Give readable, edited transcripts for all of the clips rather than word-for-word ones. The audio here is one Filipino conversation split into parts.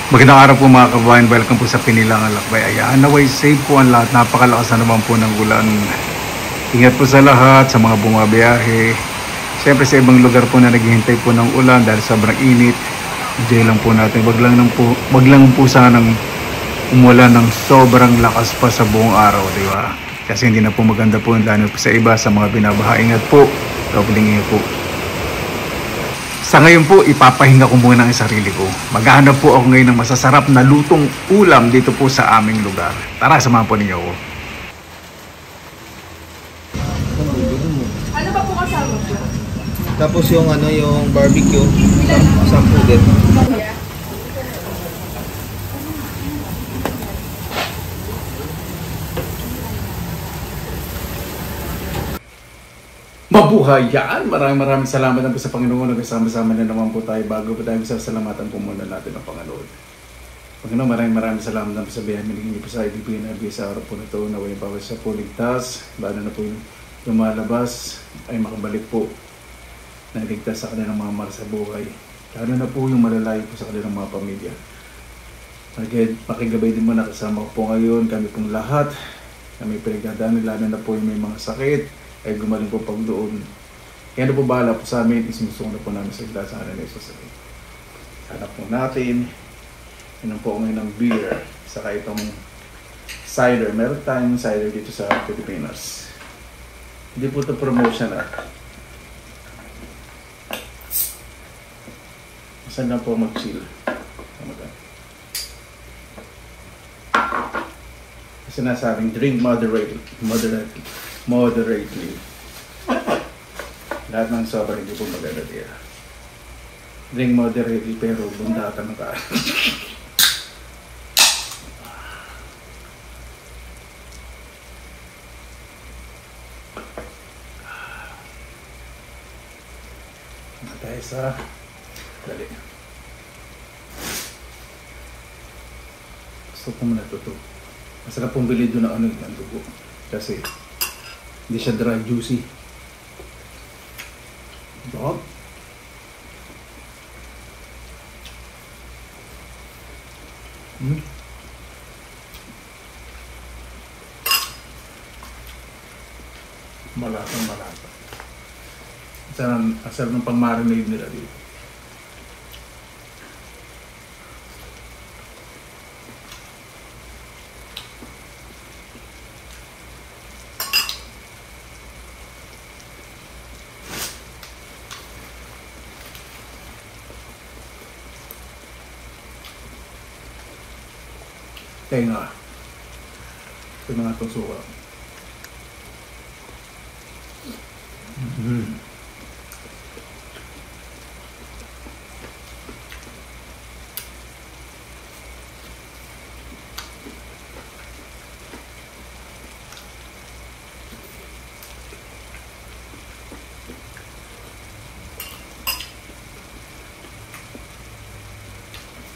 Magandang araw po mga kabayan, welcome po sa Pinilangan Lakbay. Ayan, naway safe po ang lahat, napakalakas na naman po ng ulan. Ingat po sa lahat, sa mga bumabiyahe. Siyempre sa ibang lugar po na naghihintay po ng ulan dahil sobrang init. Enjoy lang po natin, wag lang po sanang umulan ng sobrang lakas pa sa buong araw, di ba? Kasi hindi na po maganda po, lalo po sa iba, sa mga binabaha. Ingat po, doubling ingat po. Sa ngayon po, ipapahinga ko muna ang sarili ko. Maghahanap po ako ngayon ng masasarap na lutong ulam dito po sa aming lugar. Tara, samahan po ninyo ako. Ano ba po kasama po? Tapos yung yung barbecue, 10 din. Mabuhay yan! Maraming salamat po sa Panginoon. Nagkasama-sama na naman po tayo. Bago po tayo sasalamatan po muna natin ang Panginoon. Panginoon, maraming salamat po sa biyaya. Minigin niyo po sa ibigay na sa araw po na ito. Naway bawat sa po ligtas. Bala na po yung lumalabas ay makabalik po na ligtas sa kanilang mga mahal sa buhay. Lalo na po yung malalayo po sa kanilang mga pamilya. Pakigabay din mo na kasama ko po ngayon. Kami pong lahat. Kami pinagdadaan. Lalo na po yung may mga sakit ay gumaling po pag doon. Kaya na po bahala po sa amin, isinusunod na po namin sa igla sa kanila Jesus. Hanap po natin. Inom po ngayon ng beer. Saka itong cider. Meron tayong cider dito sa Pilipinas. Hindi po ito promotion Saan na po mag-chill. Kasi nasabing drink moderately. Lahat ng sobra hindi po maganda diya. Drink moderately pero bundatan ka. Tayo sa dali. Gusto ko muna ito. Masarap pong bili doon ng dugo. Kasi hindi siya dry, juicy. Dog. Malata. Asal ng pang-marinade nila dito. Tenga. Ito na nga itong suka.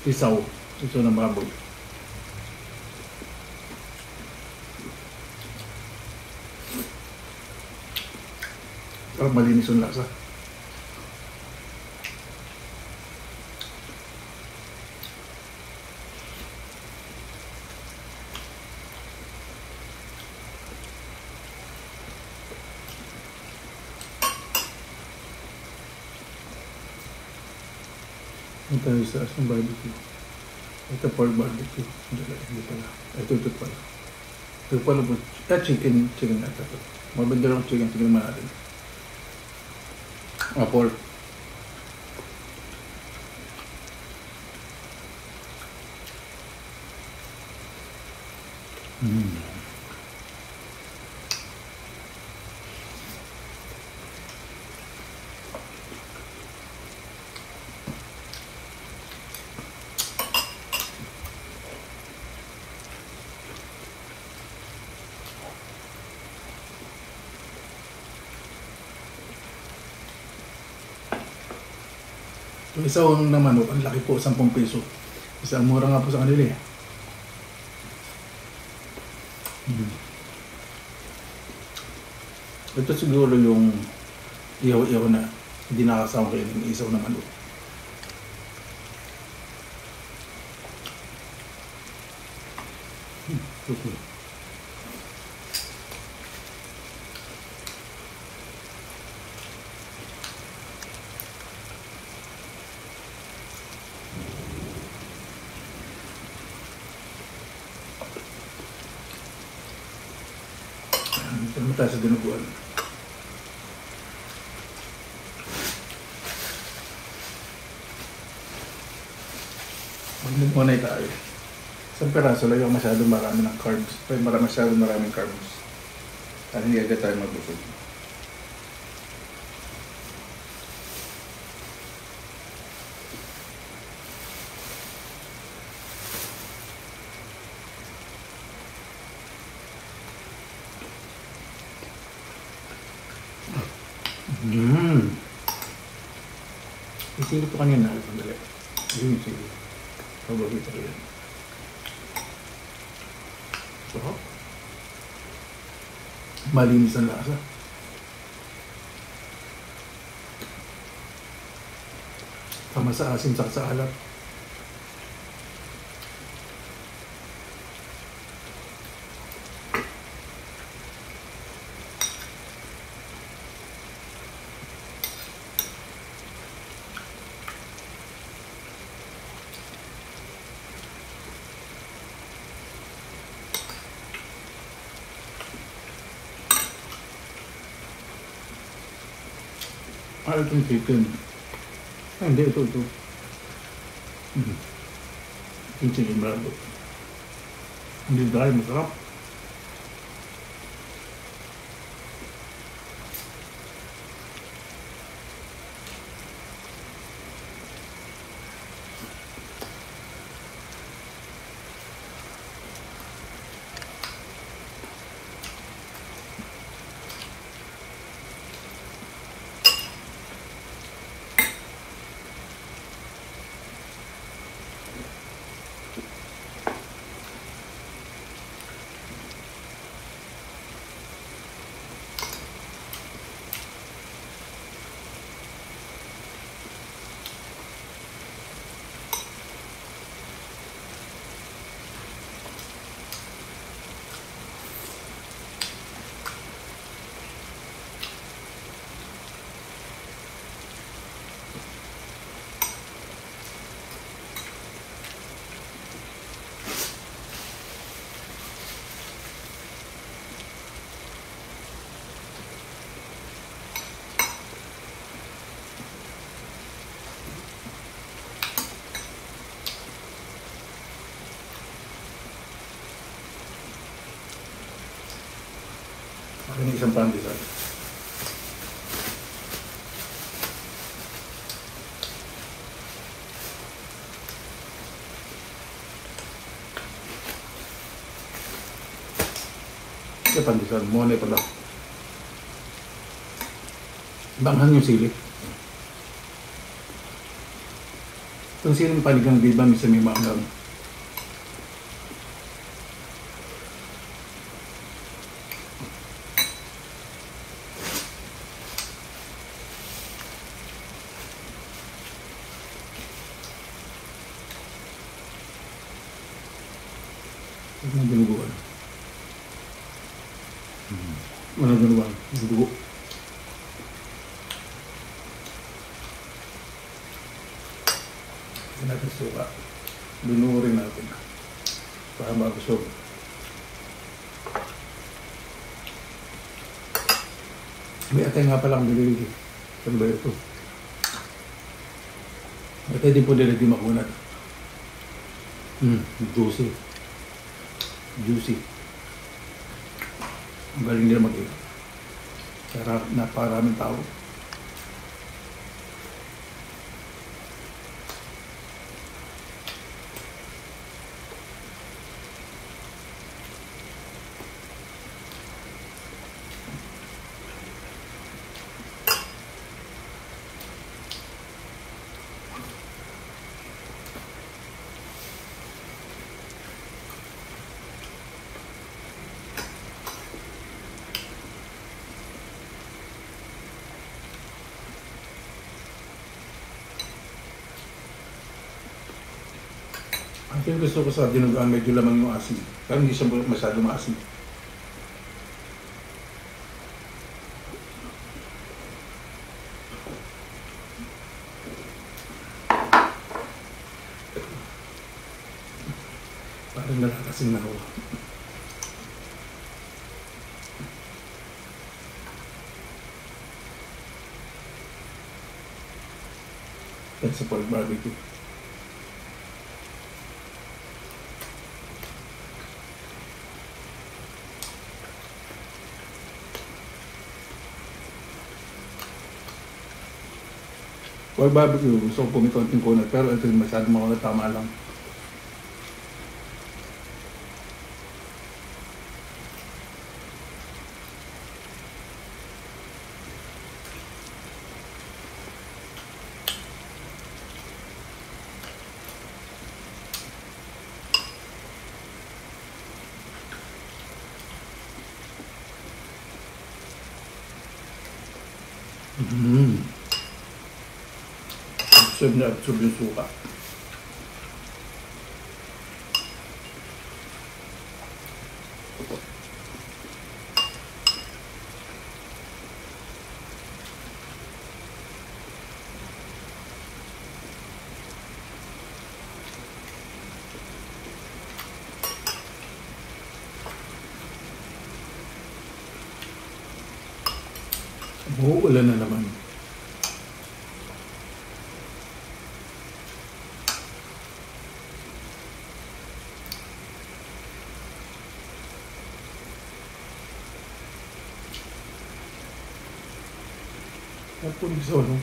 Isaw ng baboy. Parang malinis yung lasa. Ito tayo sa asang barbecue. Ito pork barbecue. Hindi pala. Ito pala. Ito pala po. Chicken na ito. Mabanda lang chicken. Tignan naman natin. Pork. Yung isang na manok, ang laki po, 10 piso. Isang mura nga po sa kanila eh. Ito siguro yung ihaw-ihaw na hindi nakasama kayo ng isaw na manok. Susunod. Ito naman tayo sa dinuguan. Magmumulay tayo. Isang peraso lang yung masyadong marami ng carbs. Masyadong maraming carbs. At hindi agad tayo magbusog. Isilip ko kanina. Sandali. Yun yung silip. Paborito ko yan. Sarap. Malinis ang lasa. Tama sa asin, saka sa alat. Itong chicken. Hindi, ito. Yung chicken brado. Hindi dry, masarap. Akin yung isang pandesal. Yung pandesal, muna pala. Banghang yung sili. Itong siling panigang, di ba, misa may maangang. Ang dinuguan. Walang dinuguan. Dinugo. Hindi natin suka. Binuurin natin. Para mabusog. May atay nga palang nililigi. Saan ba ito? Atay din po nililigi makunat. Juicy. Juicy. Ang galing nila mag-iwa. Kaya napakaraming tao. Ang gusto ko sa dinuguan, medyo lamang yung asin. Pero hindi siya masyado maasin. Parang nakakasing na ako. Yan sa pork barbecue. Pork barbecue, gusto ko pumikonting kunat, pero ito yung masyadong makunat, tama lang. Absorb na absorb yung suka. Uulan na naman. At po yung solo.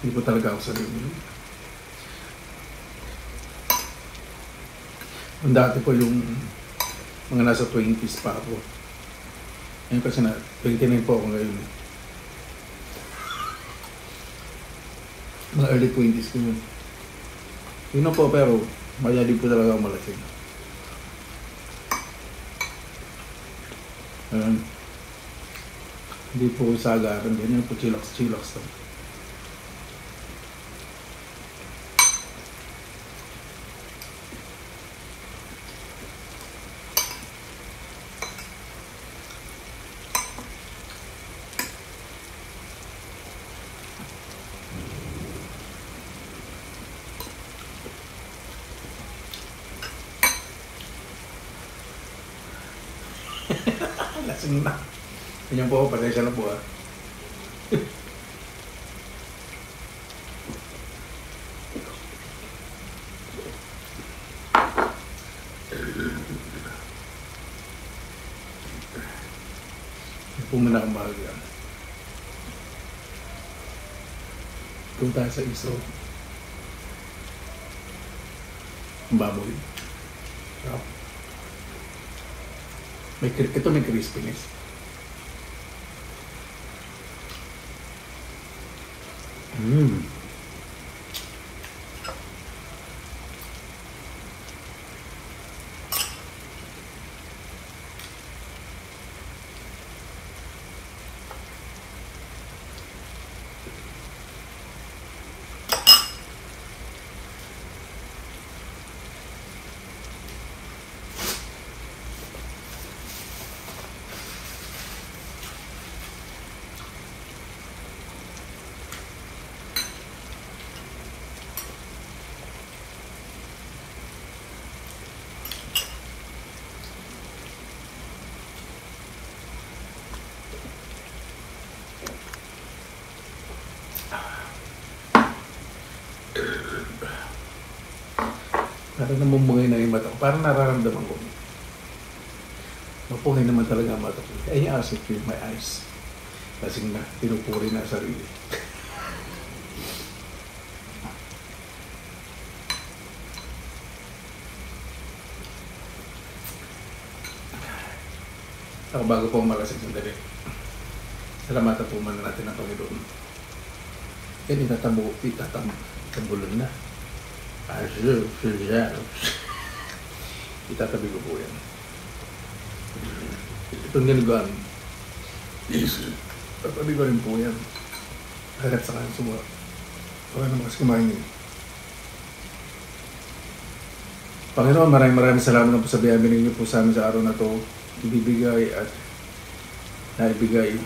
Hindi po talaga ako sa ganyan. Ang dati po yung mga nasa 20s pa ako. Ngayon kasi na 29 po ako ngayon. Mga early 20s ko yun. Yun na po, pero masyadi po talaga ako malasing. Hindi po sa agaran, ganyan po chillax lang. Lasing na. Ganyan po ako, pasensya na po ha. Pumuna akong mahal yan. Kung tayo sa iso. Ang baboy. Sarap. Ito may crispiness. Parang namumungay na yung mata ko. Parang nararamdaman ko. Mapungay naman talaga ang mata ko. I ask it with my eyes. Kasi nga, pinupuri na sarili. Ako bago po umalasig sandali. Salamatan po muna natin ang Panginoon. Yan, itatambulan na. Itatabi ko po yan. Itong ganugan, tatabi ko rin po yan. Hagat sa kanan sumura. Wala naman kasi kumain yun. Panginoon, maraming salamat na po sa biyaya ninyo po sa amin sa araw na to. Ibibigay at naibigay.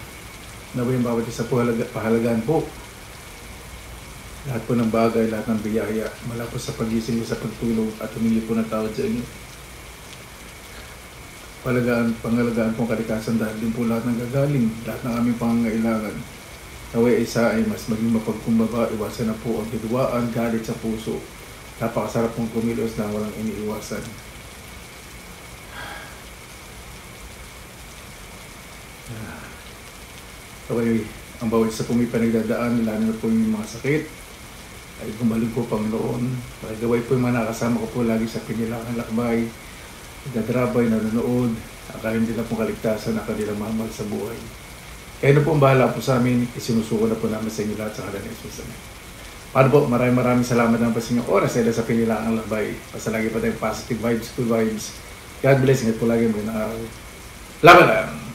Naway yung bawat isa po pahalagaan po. Lahat po ng bagay, lahat ng biyaya, mula po sa pagising sa pagtulog at humingi po ng tawad sa inyo. Pangalagaan po ang kalikasan dahil din po lahat ng gagaling, lahat ng aming pangangailangan. Naway isa ay mas maging mapagkumbaba, iwasan na po ang hidwaan, galit sa puso. Napakasarap pong kumilos na walang iniiwasan. Naway, ang bawat isa po may panagdadaan, lalo na po yung mga sakit, ay gumaling po Panginoon. Gaway po yung mga nakasama ko po lagi sa Pinilangang Lakbay, nagdadrabay, nanonood, akala hindi na po kaligtasan na kanilang mahal sa buhay. Kaya na po ang bahala po sa amin, isinusuko na po namin sa inyo lahat sa ngalan ni Jesus. Paano po, maraming salamat naman po sa inyong oras dahil sa Pinilangang Lakbay. Basta lagi pa tayong positive vibes, good vibes. God bless, ingat po lagi mo na araw. Laban lang!